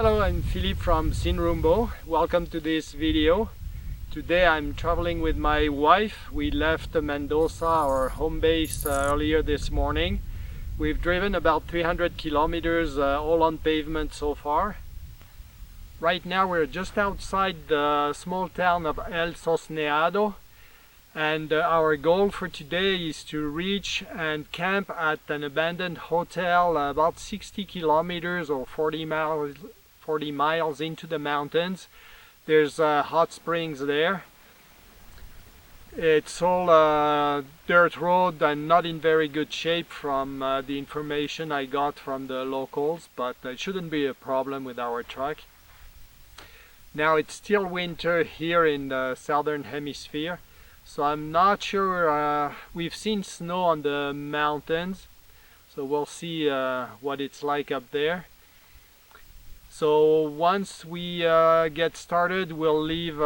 Hello, I'm Philippe from Sinrumbo. Welcome to this video. Today I'm traveling with my wife. We left Mendoza, our home base, earlier this morning. We've driven about 300 kilometers all on pavement so far. Right now we're just outside the small town of El Sosneado, and our goal for today is to reach and camp at an abandoned hotel about 60 kilometers or 40 miles into the mountains. There's hot springs there. It's all dirt road and not in very good shape from the information I got from the locals, but it shouldn't be a problem with our truck. Now it's still winter here in the southern hemisphere, so I'm not sure. We've seen snow on the mountains, so we'll see what it's like up there. So once we get started, we'll leave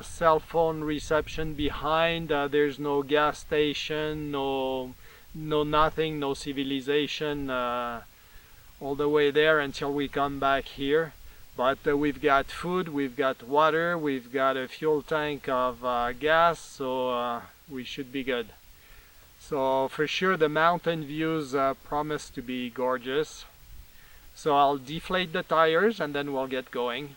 cell phone reception behind. There's no gas station, no nothing, no civilization all the way there until we come back here. But we've got food, we've got water, we've got a fuel tank of gas, so we should be good. So for sure the mountain views promise to be gorgeous. So I'll deflate the tires and then we'll get going.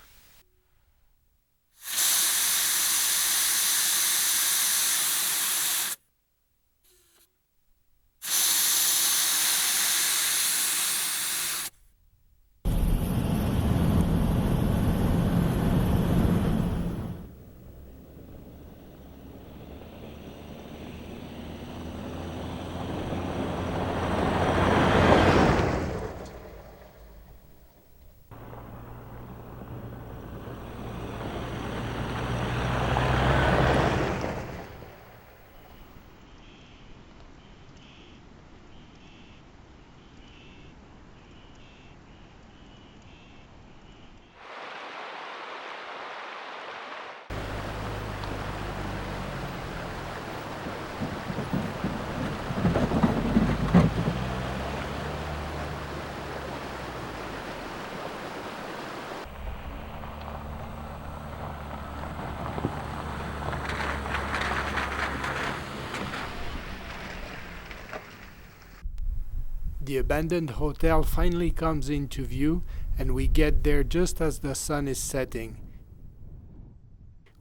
The abandoned hotel finally comes into view, and we get there just as the sun is setting.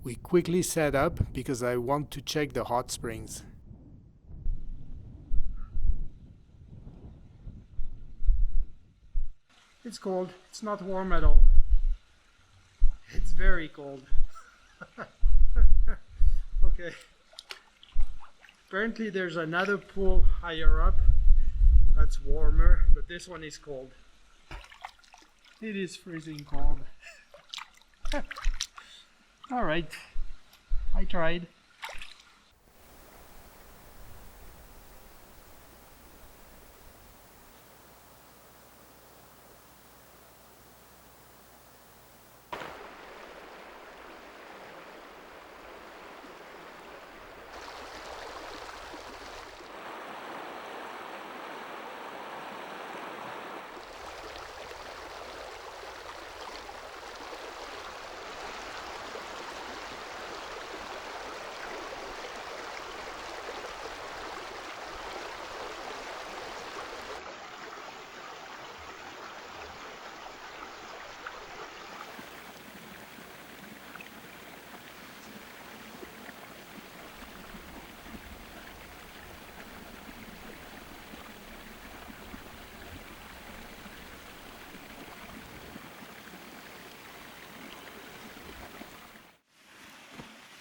We quickly set up because I want to check the hot springs. It's cold. It's not warm at all. It's very cold. Okay. Apparently there's another pool higher up that's warmer, but this one is cold. It is freezing cold. All right, I tried.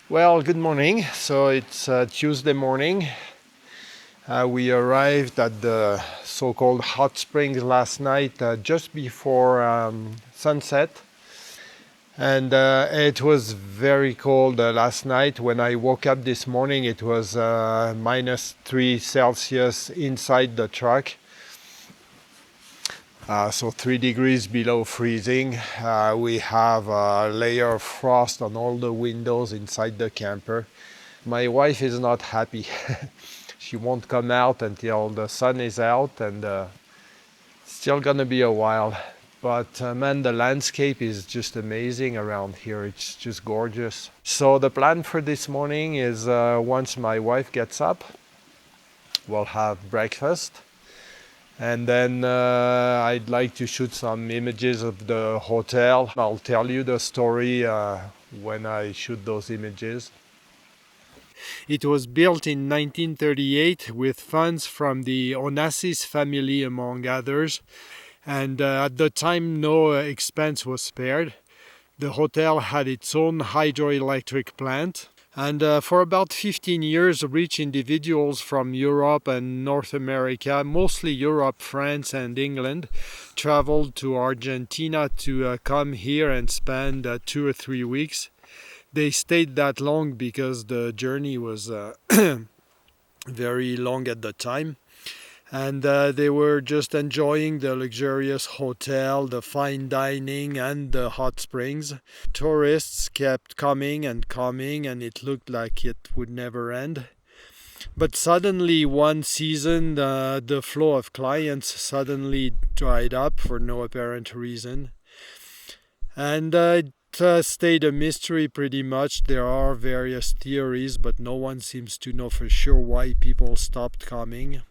Well, good morning. So it's Tuesday morning. We arrived at the so-called hot springs last night just before sunset. And it was very cold last night. When I woke up this morning, it was -3 Celsius inside the truck. So 3 degrees below freezing. We have a layer of frost on all the windows inside the camper. My wife is not happy. She won't come out until the sun is out, and still gonna be a while. But man, the landscape is just amazing around here. It's just gorgeous. So the plan for this morning is once my wife gets up, we'll have breakfast. And then I'd like to shoot some images of the hotel. I'll tell you the story when I shoot those images. It was built in 1938 with funds from the Onassis family, among others. And at the time, no expense was spared. The hotel had its own hydroelectric plant. And for about 15 years, rich individuals from Europe and North America, mostly Europe, France, and England, traveled to Argentina to come here and spend 2 or 3 weeks. They stayed that long because the journey was very long at the time. And they were just enjoying the luxurious hotel, the fine dining, and the hot springs. Tourists kept coming, and it looked like it would never end. But suddenly, one season, the flow of clients suddenly dried up for no apparent reason. And it stayed a mystery pretty much. There are various theories, but no one seems to know for sure why people stopped coming.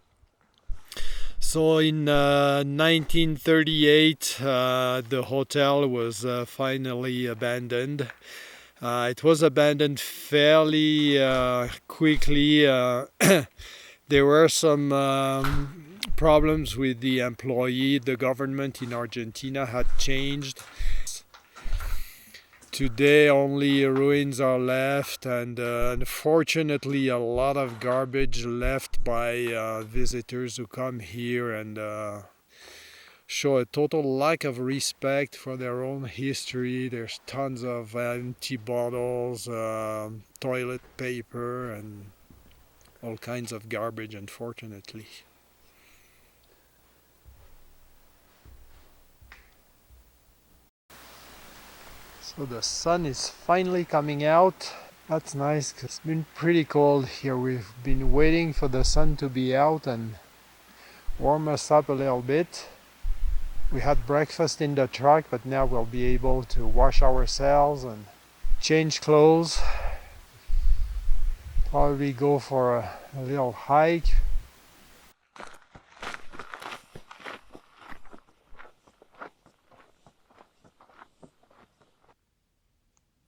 So in 1938, the hotel was finally abandoned. It was abandoned fairly quickly. There were some problems with the employee. The government in Argentina had changed. Today only ruins are left, and unfortunately a lot of garbage left by visitors who come here and show a total lack of respect for their own history. There's tons of empty bottles, toilet paper, and all kinds of garbage, unfortunately. So the sun is finally coming out. That's nice because it's been pretty cold here. We've been waiting for the sun to be out and warm us up a little bit. We had breakfast in the truck, but now we'll be able to wash ourselves and change clothes. Probably go for a little hike.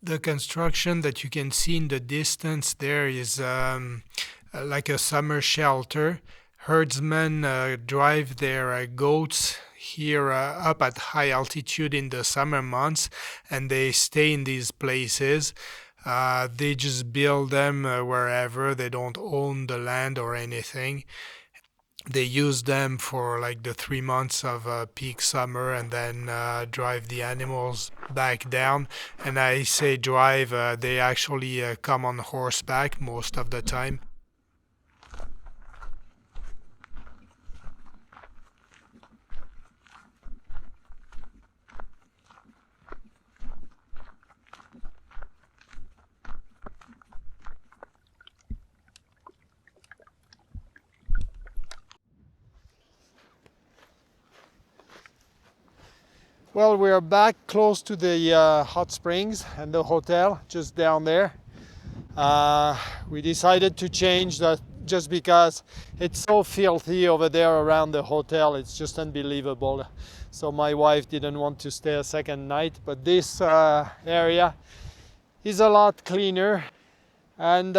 The construction that you can see in the distance there is like a summer shelter. Herdsmen drive their goats here up at high altitude in the summer months, and they stay in these places. They just build them wherever. They don't own the land or anything. They use them for like the 3 months of peak summer, and then drive the animals back down. And I say drive, they actually come on horseback most of the time. Well, we're back close to the hot springs and the hotel just down there. We decided to change that just because it's so filthy over there around the hotel. It's just unbelievable. So my wife didn't want to stay a second night, but this area is a lot cleaner, and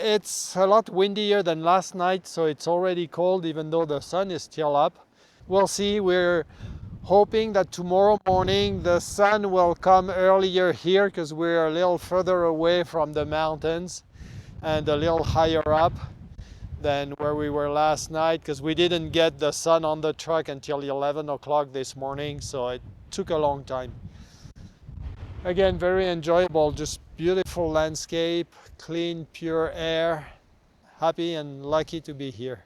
it's a lot windier than last night, so it's already cold even though the sun is still up. We'll see. We're hoping that tomorrow morning the sun will come earlier here because we're a little further away from the mountains and a little higher up than where we were last night, because we didn't get the sun on the truck until 11 o'clock this morning, so it took a long time. Again, very enjoyable, just beautiful landscape, clean, pure air. Happy and lucky to be here.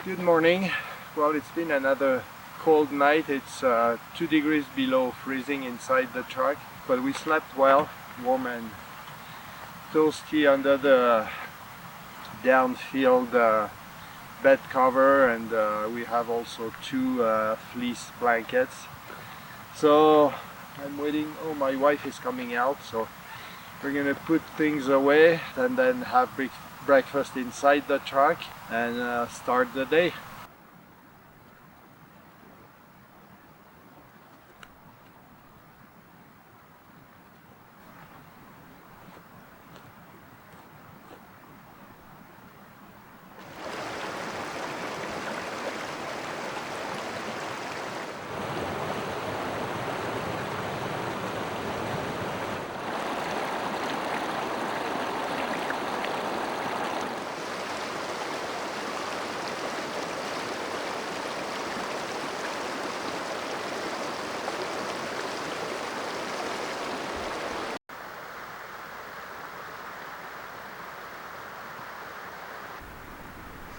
Good morning. Well, it's been another cold night. It's 2 degrees below freezing inside the truck, but we slept well, warm and toasty under the downfield bed cover, and we have also 2 fleece blankets. So I'm waiting. Oh, my wife is coming out, so we're gonna put things away and then have breakfast inside the truck and start the day.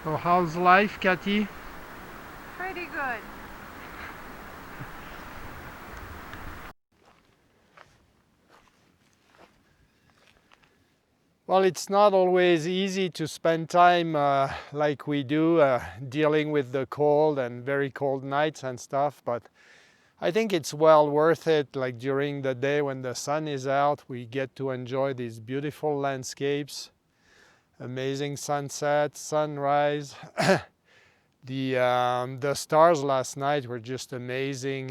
So how's life, Cathy? Pretty good. Well, it's not always easy to spend time like we do dealing with the cold and very cold nights and stuff, but I think it's well worth it. Like during the day when the sun is out, we get to enjoy these beautiful landscapes, amazing sunset, sunrise. The stars last night were just amazing.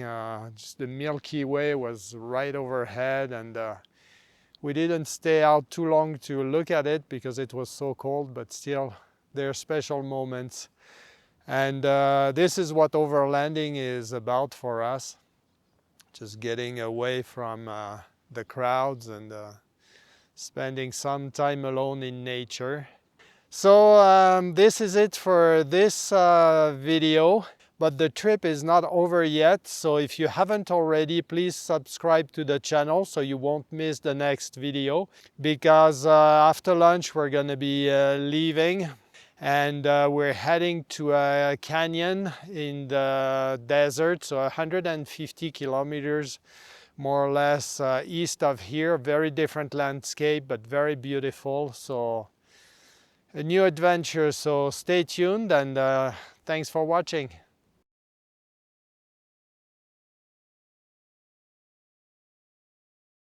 Just the Milky Way was right overhead, and we didn't stay out too long to look at it because it was so cold, but still, they're special moments. And this is what overlanding is about for us. Just getting away from the crowds and spending some time alone in nature. So this is it for this video. But the trip is not over yet, so if you haven't already, please subscribe to the channel so you won't miss the next video, because after lunch we're gonna be leaving, and we're heading to a canyon in the desert, so 150 kilometers more or less east of here. Very different landscape, but very beautiful. So a new adventure, so stay tuned, and thanks for watching.